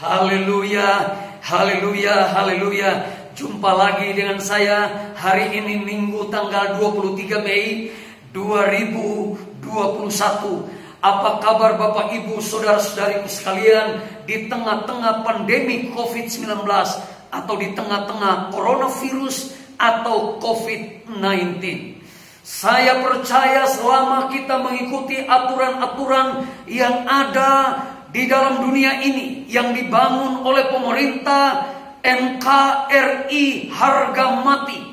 Haleluya, haleluya, haleluya. Jumpa lagi dengan saya hari ini Minggu tanggal 23 Mei 2021. Apa kabar Bapak Ibu saudara-saudariku sekalian di tengah-tengah pandemi COVID-19 atau di tengah-tengah coronavirus atau COVID-19? Saya percaya selama kita mengikuti aturan-aturan yang ada di dalam dunia ini yang dibangun oleh pemerintah NKRI harga mati,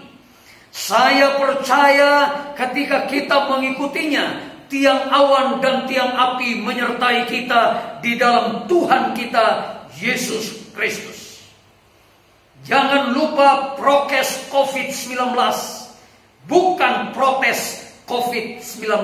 saya percaya ketika kita mengikutinya, tiang awan dan tiang api menyertai kita di dalam Tuhan kita Yesus Kristus. Jangan lupa prokes COVID-19, bukan protes COVID-19.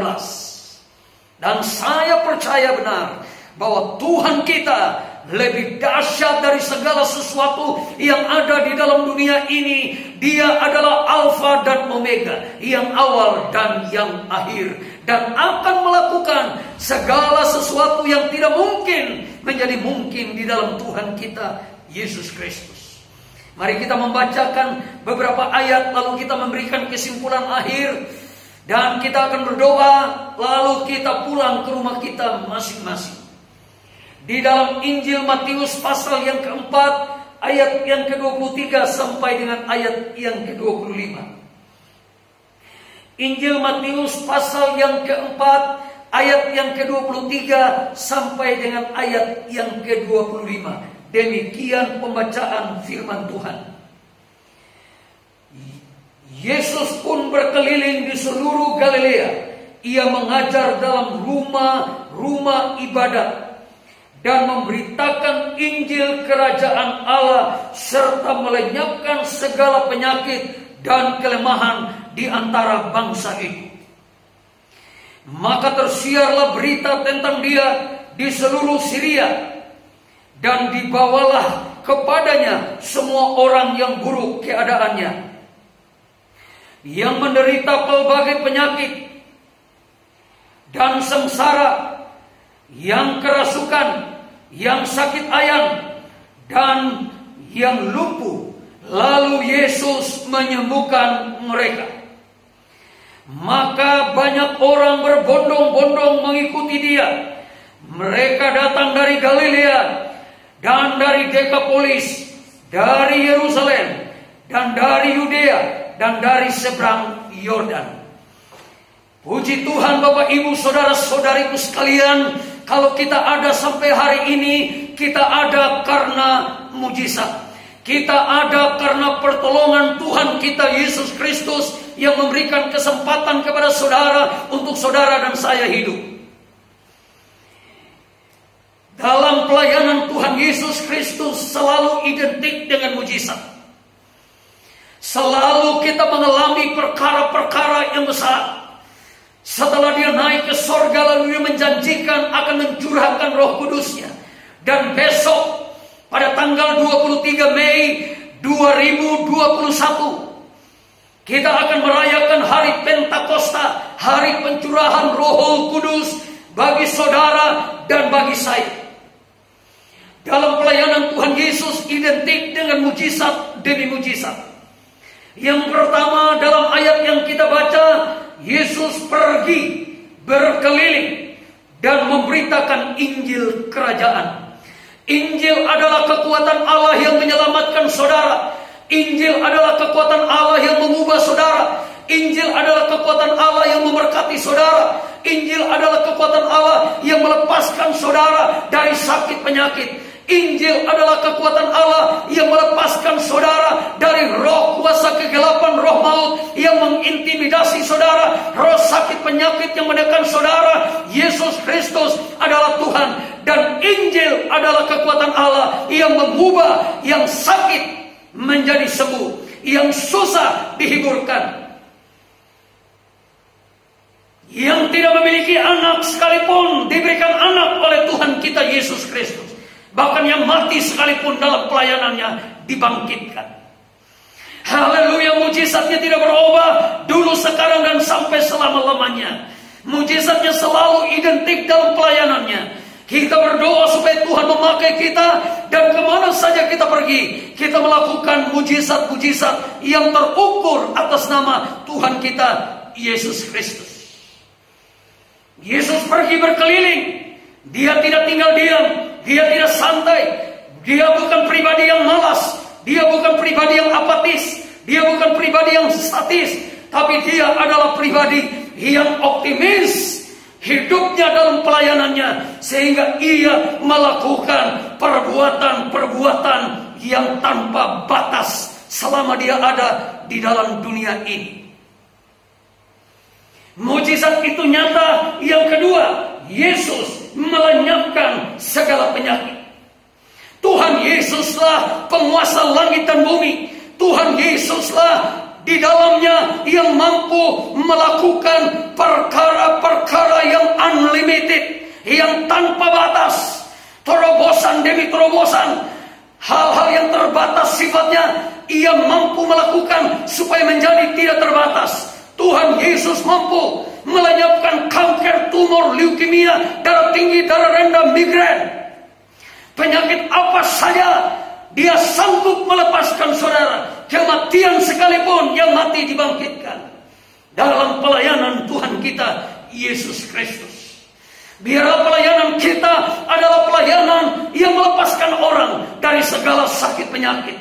Dan saya percaya benar bahwa Tuhan kita lebih dahsyat dari segala sesuatu yang ada di dalam dunia ini. Dia adalah Alfa dan Omega, yang awal dan yang akhir, dan akan melakukan segala sesuatu yang tidak mungkin menjadi mungkin di dalam Tuhan kita Yesus Kristus. Mari kita membacakan beberapa ayat, lalu kita memberikan kesimpulan akhir, dan kita akan berdoa, lalu kita pulang ke rumah kita masing-masing. Di dalam Injil Matius pasal yang keempat, ayat yang ke-23 sampai dengan ayat yang ke-25. Injil Matius pasal yang keempat, ayat yang ke-23 sampai dengan ayat yang ke-25. Demikian pembacaan firman Tuhan. Yesus pun berkeliling di seluruh Galilea. Ia mengajar dalam rumah-rumah ibadat dan memberitakan Injil kerajaan Allah serta melenyapkan segala penyakit dan kelemahan di antara bangsa itu. Maka tersiarlah berita tentang dia di seluruh Syria, dan dibawalah kepadanya semua orang yang buruk keadaannya, yang menderita pelbagai penyakit dan sengsara, yang kerasukan, yang sakit ayan, dan yang lumpuh. Lalu Yesus menyembuhkan mereka. Maka banyak orang berbondong-bondong mengikuti dia. Mereka datang dari Galilea dan dari Dekapolis, dari Yerusalem dan dari Yudea dan dari seberang Yordan. Puji Tuhan Bapak Ibu saudara-saudariku sekalian, kalau kita ada sampai hari ini, kita ada karena mujizat. Kita ada karena pertolongan Tuhan kita Yesus Kristus yang memberikan kesempatan kepada saudara untuk saudara dan saya hidup. Dalam pelayanan Tuhan Yesus Kristus selalu identik dengan mujizat. Selalu kita mengalami perkara-perkara yang besar. Setelah dia naik ke sorga, lalu dia menjanjikan akan mencurahkan Roh Kudusnya. Dan besok pada tanggal 23 Mei 2021 kita akan merayakan hari Pentakosta, hari pencurahan Roh Kudus bagi saudara dan bagi saya. Dalam pelayanan Tuhan Yesus identik dengan mujizat demi mujizat. Yang pertama, dalam ayat yang kita baca, Yesus pergi berkeliling dan memberitakan Injil kerajaan. Injil adalah kekuatan Allah yang menyelamatkan saudara. Injil adalah kekuatan Allah yang mengubah saudara. Injil adalah kekuatan Allah yang memberkati saudara. Injil adalah kekuatan Allah yang melepaskan saudara dari sakit penyakit. Injil adalah kekuatan Allah yang melepaskan saudara dari roh kuasa kegelapan, roh maut yang mengintimidasi saudara, roh sakit penyakit yang menekan saudara. Yesus Kristus adalah Tuhan, dan Injil adalah kekuatan Allah yang mengubah yang sakit menjadi sembuh, yang susah dihiburkan, yang tidak memiliki anak sekalipun diberikan anak oleh Tuhan kita Yesus Kristus. Bahkan yang mati sekalipun dalam pelayanannya dibangkitkan. Haleluya, mujizatnya tidak berubah dulu, sekarang, dan sampai selama-lamanya. Mujizatnya selalu identik dalam pelayanannya. Kita berdoa supaya Tuhan memakai kita, dan kemana saja kita pergi, kita melakukan mujizat-mujizat yang terukur atas nama Tuhan kita, Yesus Kristus. Yesus pergi berkeliling. Dia tidak tinggal diam. Dia tidak santai. Dia bukan pribadi yang malas. Dia bukan pribadi yang apatis. Dia bukan pribadi yang statis. Tapi dia adalah pribadi yang optimis. Hidupnya dalam pelayanannya, sehingga ia melakukan perbuatan-perbuatan yang tanpa batas selama dia ada di dalam dunia ini. Mujizat itu nyata. Yang kedua, Yesus melenyapkan segala penyakit. Tuhan Yesuslah penguasa langit dan bumi. Tuhan Yesuslah di dalamnya yang mampu melakukan perkara-perkara yang unlimited, yang tanpa batas, terobosan demi terobosan. Hal-hal yang terbatas sifatnya, ia mampu melakukan supaya menjadi tidak terbatas. Tuhan Yesus mampu melenyapkan kanker, tumor, leukemia, darah tinggi, darah rendah, migrain. Penyakit apa saja dia sanggup melepaskan saudara. Kematian sekalipun, yang mati dibangkitkan. Dalam pelayanan Tuhan kita, Yesus Kristus. Biarlah pelayanan kita adalah pelayanan yang melepaskan orang dari segala sakit penyakit.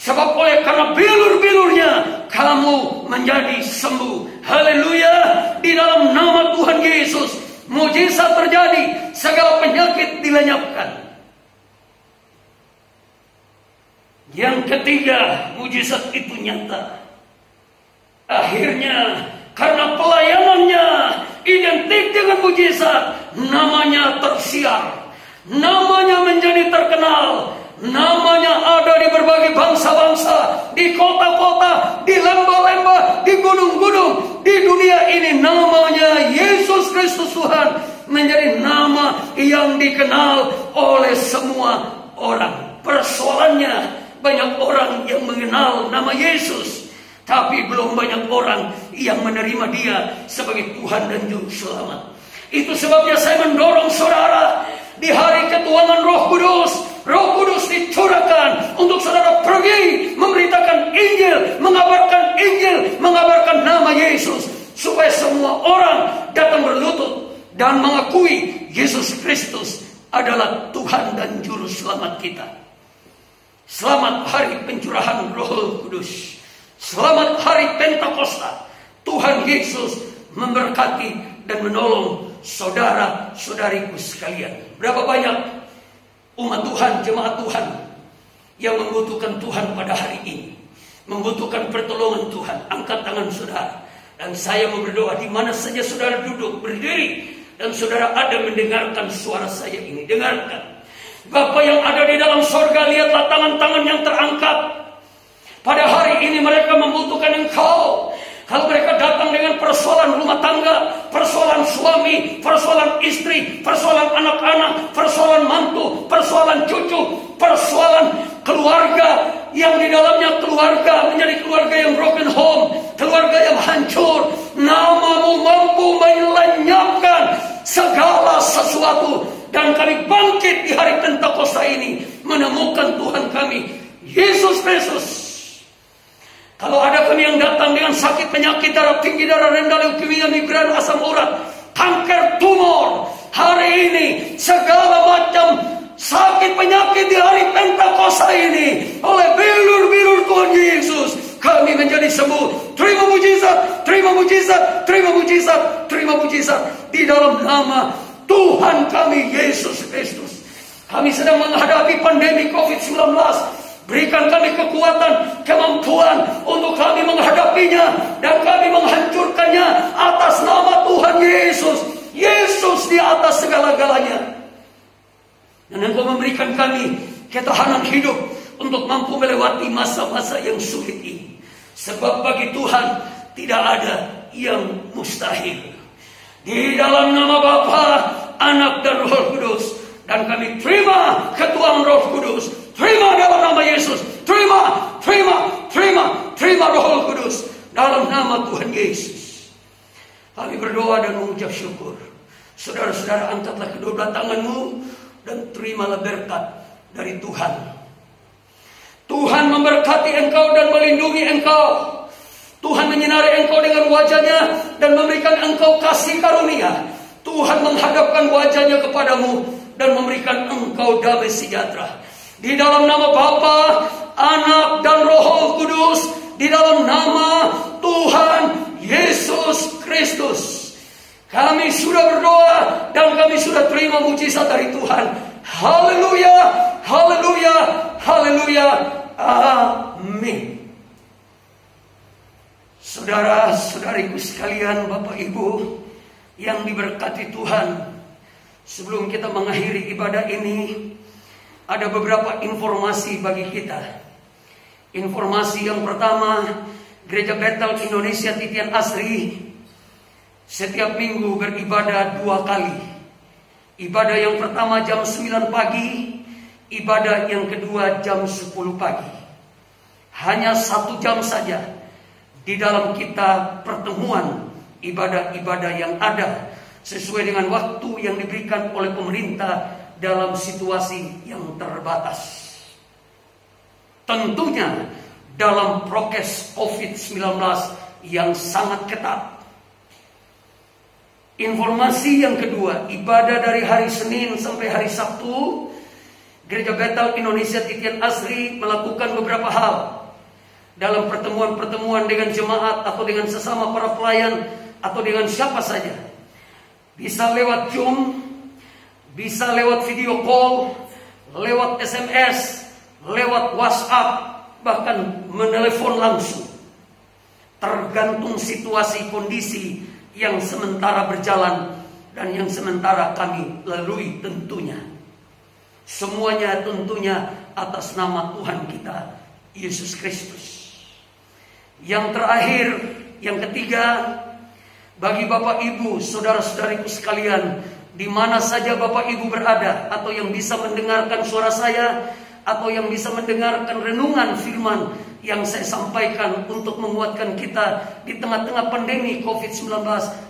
Sebab karena bilur-bilurnya kamu menjadi sembuh. Haleluya. Di dalam nama Tuhan Yesus, mujizat terjadi, segala penyakit dilenyapkan. Yang ketiga, mujizat itu nyata. Akhirnya, karena pelayanannya identik dengan mujizat, namanya tersiar, namanya menjadi terkenal, namanya ada di berbagai bangsa-bangsa, di kota-kota, di lembah-lembah, di gunung-gunung, di dunia ini. Namanya Yesus Kristus Tuhan menjadi nama yang dikenal oleh semua orang. Persoalannya, banyak orang yang mengenal nama Yesus, tapi belum banyak orang yang menerima dia sebagai Tuhan dan Juru Selamat. Itu sebabnya saya mendorong saudara, di hari ketuanan Roh Kudus dicurahkan untuk saudara pergi memberitakan Injil, mengabarkan nama Yesus, supaya semua orang datang berlutut dan mengakui Yesus Kristus adalah Tuhan dan Juru Selamat kita. Selamat hari pencurahan Roh Kudus. Selamat hari Pentakosta. Tuhan Yesus memberkati dan menolong saudara-saudariku sekalian. Berapa banyak umat Tuhan, jemaat Tuhan yang membutuhkan Tuhan pada hari ini, membutuhkan pertolongan Tuhan. Angkat tangan saudara, dan saya mau berdoa di mana saja saudara duduk, berdiri, dan saudara ada mendengarkan suara saya ini. Dengarkan. Bapa yang ada di dalam sorga, lihatlah tangan-tangan yang terangkat. Pada hari ini mereka membutuhkan Engkau. Kalau mereka datang dengan persoalan rumah tangga, persoalan suami, persoalan istri, persoalan anak-anak, persoalan mantu, persoalan cucu, persoalan keluarga yang di dalamnya keluarga menjadi keluarga yang broken home, keluarga yang hancur, Nama-Mu mampu melenyapkan segala sesuatu. Dan kami bangkit di hari Pentakosta ini menemukan Tuhan kami, Yesus Kristus. Kalau ada kami yang datang dengan sakit penyakit, darah tinggi, darah rendah, leukemia, migrain, asam urat, kanker, tumor, hari ini segala macam sakit penyakit di hari Pentakosta ini, oleh bilur-bilur Tuhan Yesus, kami menjadi sembuh. Terima mujizat, terima mujizat, terima mujizat, terima mujizat di dalam nama Tuhan kami Yesus Kristus. Kami sedang menghadapi pandemi COVID-19. Berikan kami kekuatan, kemampuan untuk kami menghadapinya dan kami menghancurkannya atas nama Tuhan Yesus. Yesus di atas segala-galanya. Dan Engkau memberikan kami ketahanan hidup untuk mampu melewati masa-masa yang sulit ini. Sebab bagi Tuhan tidak ada yang mustahil. Di dalam nama Bapa, Anak dan Roh Kudus. Dan kami terima ketuaan Roh Kudus. Terima dalam nama Yesus. Terima Roh Kudus dalam nama Tuhan Yesus. Kami berdoa dan mengucap syukur. Saudara-saudara, angkatlah kedua belah tanganmu dan terimalah berkat dari Tuhan. Tuhan memberkati engkau dan melindungi engkau. Tuhan menyinari engkau dengan wajahnya dan memberikan engkau kasih karunia. Tuhan menghadapkan wajahnya kepadamu dan memberikan engkau damai sejahtera. Di dalam nama Bapa, Anak, dan Roh Kudus, di dalam nama Tuhan Yesus Kristus, kami sudah berdoa dan kami sudah terima mujizat dari Tuhan. Haleluya, haleluya, haleluya. Amin. Saudara-saudariku sekalian, Bapak Ibu yang diberkati Tuhan, sebelum kita mengakhiri ibadah ini, ada beberapa informasi bagi kita. Informasi yang pertama, Gereja Bethel Indonesia Titian Asri setiap minggu beribadah 2 kali. Ibadah yang pertama jam 9 pagi, ibadah yang kedua jam 10 pagi. Hanya 1 jam saja di dalam kita pertemuan ibadah-ibadah yang ada sesuai dengan waktu yang diberikan oleh pemerintah dalam situasi yang terbatas. Tentunya dalam prokes COVID-19 yang sangat ketat. Informasi yang kedua, ibadah dari hari Senin sampai hari Sabtu, Gereja Bethel Indonesia Titian Asri melakukan beberapa hal dalam pertemuan-pertemuan dengan jemaat atau dengan sesama para pelayan atau dengan siapa saja. Bisa lewat Zoom, bisa lewat video call, lewat SMS, lewat WhatsApp, bahkan menelepon langsung. Tergantung situasi kondisi yang sementara berjalan dan yang sementara kami lalui tentunya. Semuanya tentunya atas nama Tuhan kita, Yesus Kristus. Yang terakhir, yang ketiga, bagi Bapak Ibu, saudara-saudariku sekalian, di mana saja Bapak Ibu berada, atau yang bisa mendengarkan suara saya, atau yang bisa mendengarkan renungan firman yang saya sampaikan untuk menguatkan kita di tengah-tengah pandemi COVID-19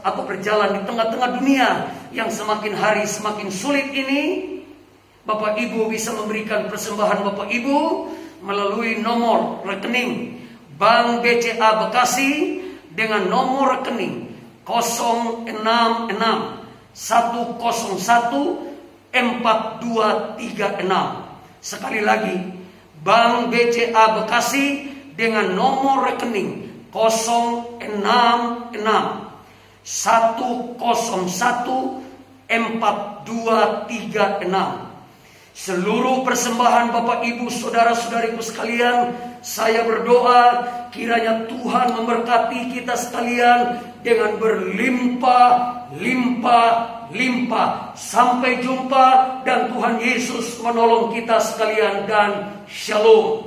atau berjalan di tengah-tengah dunia yang semakin hari semakin sulit ini, Bapak Ibu bisa memberikan persembahan Bapak Ibu melalui nomor rekening Bank BCA Bekasi dengan nomor rekening 066 101 4236. Sekali lagi, Bank BCA Bekasi dengan nomor rekening 066 101 4236. Seluruh persembahan Bapak Ibu saudara-saudariku sekalian, saya berdoa kiranya Tuhan memberkati kita sekalian dengan berlimpah-limpah. Sampai jumpa dan Tuhan Yesus menolong kita sekalian dan shalom.